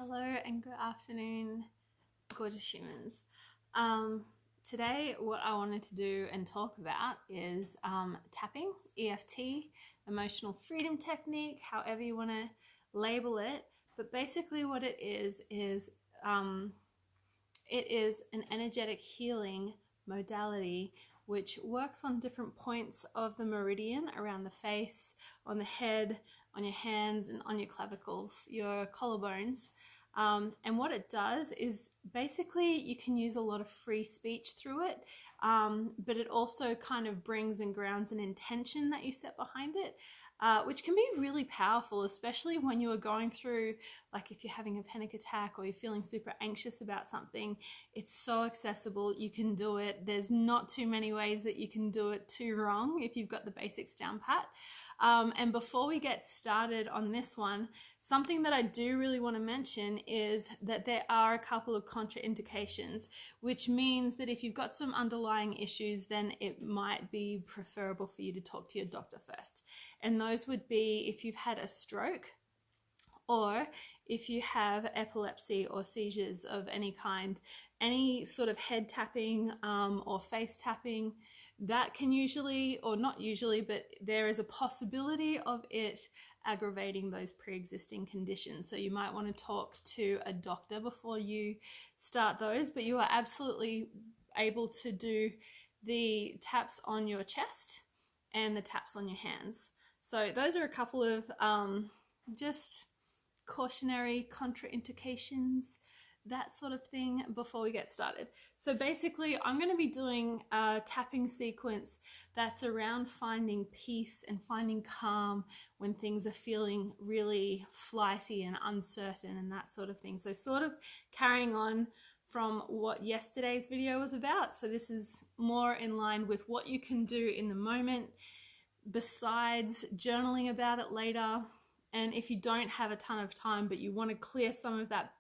Hello and good afternoon, gorgeous humans. Today, what I wanted to do and talk about is tapping, EFT, emotional freedom technique, however you want to label it. But basically, what it is an energetic healing modality which works on different points of the meridian around the face, on the head, on your hands, and on your clavicles, your collarbones. And what it does is basically you can use a lot of free speech through it, but it also kind of brings and grounds an intention that you set behind it, which can be really powerful, especially when you are going through, like if you're having a panic attack or you're feeling super anxious about something. It's so accessible. You can do it. There's not too many ways that you can do it too wrong if you've got the basics down pat. And before we get started on this one, something that I do really want to mention is that there are a couple of contraindications, which means that if you've got some underlying issues, then it might be preferable for you to talk to your doctor first. And those would be if you've had a stroke, or if you have epilepsy or seizures of any kind, any sort of head tapping or face tapping, that can usually, or not usually, but there is a possibility of it aggravating those pre-existing conditions. So you might want to talk to a doctor before you start those, but you are absolutely able to do the taps on your chest and the taps on your hands. So those are a couple of just cautionary contraindications, that sort of thing, before we get started. So basically, I'm going to be doing a tapping sequence that's around finding peace and finding calm when things are feeling really flighty and uncertain and that sort of thing. So sort of carrying on from what yesterday's video was about. So this is more in line with what you can do in the moment, besides journaling about it later. And if you don't have a ton of time, but you want to clear some of that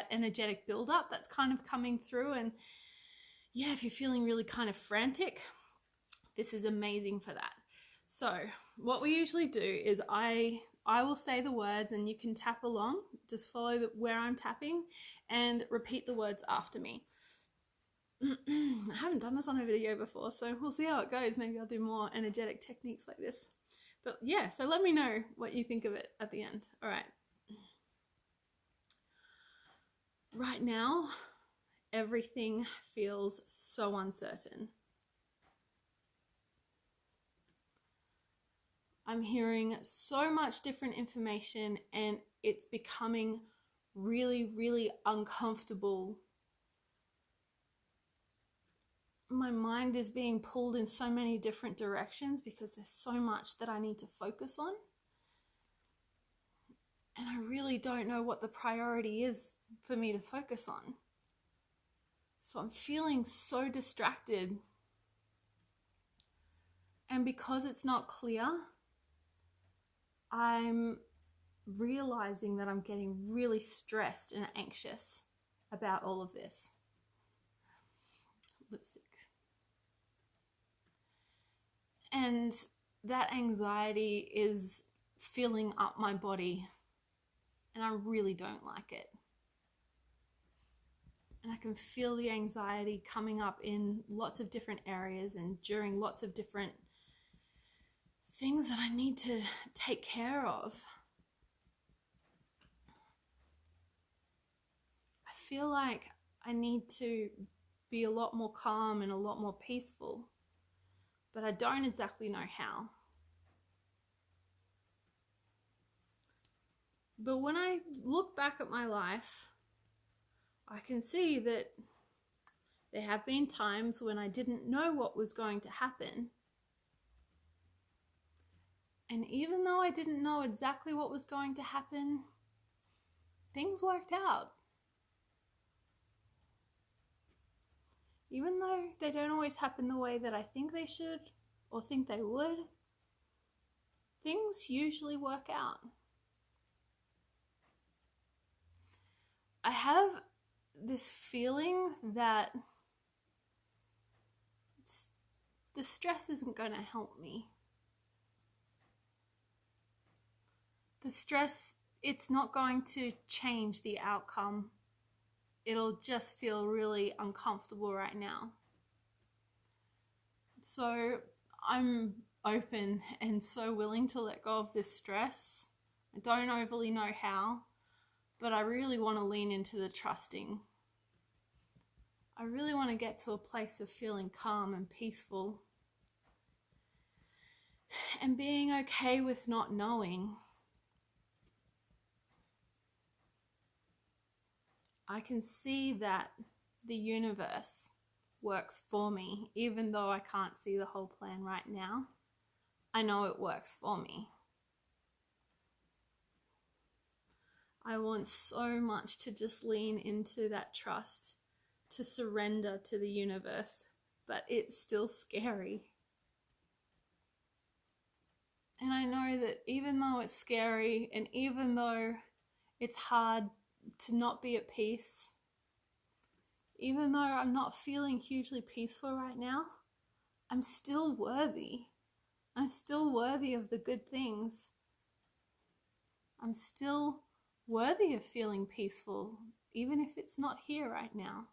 energetic buildup that's kind of coming through, and yeah, if you're feeling really kind of frantic, this is amazing for that. So what we usually do is I will say the words and you can tap along. Just follow where I'm tapping and repeat the words after me. I haven't done this on a video before, so we'll see how it goes. Maybe I'll do more energetic techniques like this. But yeah, so let me know what you think of it at the end. All right. Right now, everything feels so uncertain. I'm hearing so much different information and it's becoming really, really uncomfortable. My mind is being pulled in so many different directions because there's so much that I need to focus on. And I really don't know what the priority is for me to focus on. So I'm feeling so distracted. And because it's not clear, I'm realizing that I'm getting really stressed and anxious about all of this. Lipstick. And that anxiety is filling up my body, and I really don't like it. And I can feel the anxiety coming up in lots of different areas and during lots of different things that I need to take care of. I feel like I need to be a lot more calm and a lot more peaceful, but I don't exactly know how. But when I look back at my life, I can see that there have been times when I didn't know what was going to happen. And even though I didn't know exactly what was going to happen, things worked out. Even though they don't always happen the way that I think they should or think they would, things usually work out. I have this feeling that the stress isn't going to help me. The stress it's not going to change the outcome. It'll just feel really uncomfortable right now. So I'm open and so willing to let go of this stress. I don't overly know how, but I really want to lean into the trusting. I really want to get to a place of feeling calm and peaceful and being okay with not knowing. I can see that the universe works for me, even though I can't see the whole plan right now. I know it works for me. I want so much to just lean into that trust, to surrender to the universe, but it's still scary. And I know that even though it's scary and even though it's hard to not be at peace, even though I'm not feeling hugely peaceful right now, I'm still worthy. I'm still worthy of the good things. I'm still worthy of feeling peaceful, even if it's not here right now.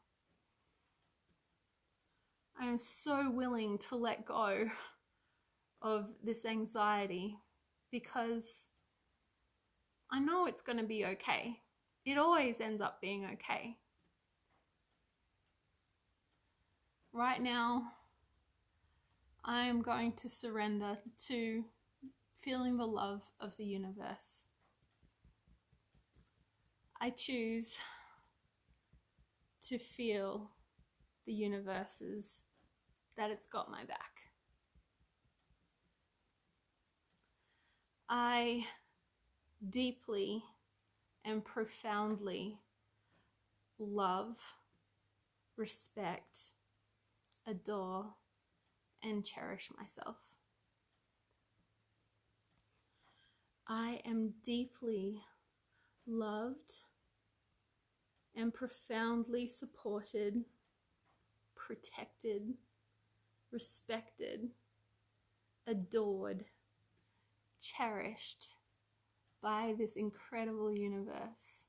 I am so willing to let go of this anxiety because I know it's going to be okay. It always ends up being okay. Right now, I am going to surrender to feeling the love of the universe. I choose to feel the universe's, that it's got my back. I deeply and profoundly love, respect, adore, and cherish myself. I am deeply loved and profoundly supported, protected, respected, adored, cherished by this incredible universe.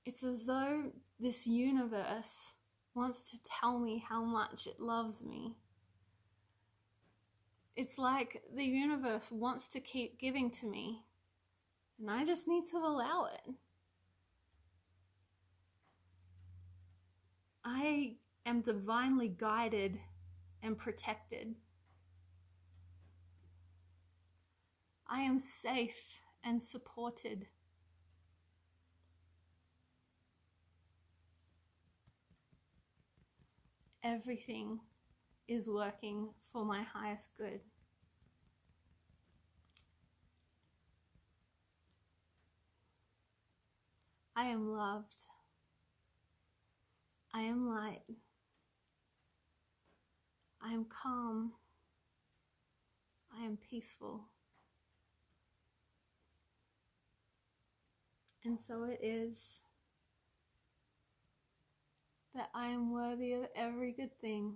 It's as though this universe wants to tell me how much it loves me. It's like the universe wants to keep giving to me, and I just need to allow it. I am divinely guided and protected. I am safe and supported. Everything is working for my highest good. I am loved. I am light. I am calm. I am peaceful. And so it is that I am worthy of every good thing,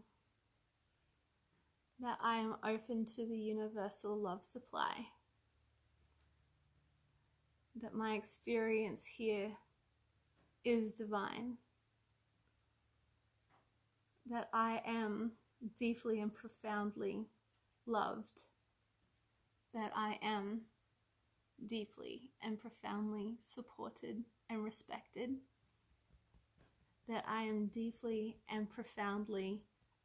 that I am open to the universal love supply, that my experience here is divine, that I am deeply and profoundly loved, that I am deeply and profoundly supported and respected, that I am deeply and profoundly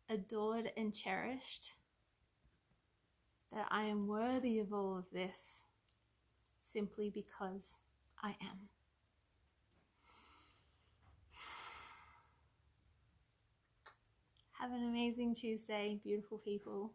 adored and cherished, that I am worthy of all of this simply because I am. Have an amazing Tuesday, beautiful people.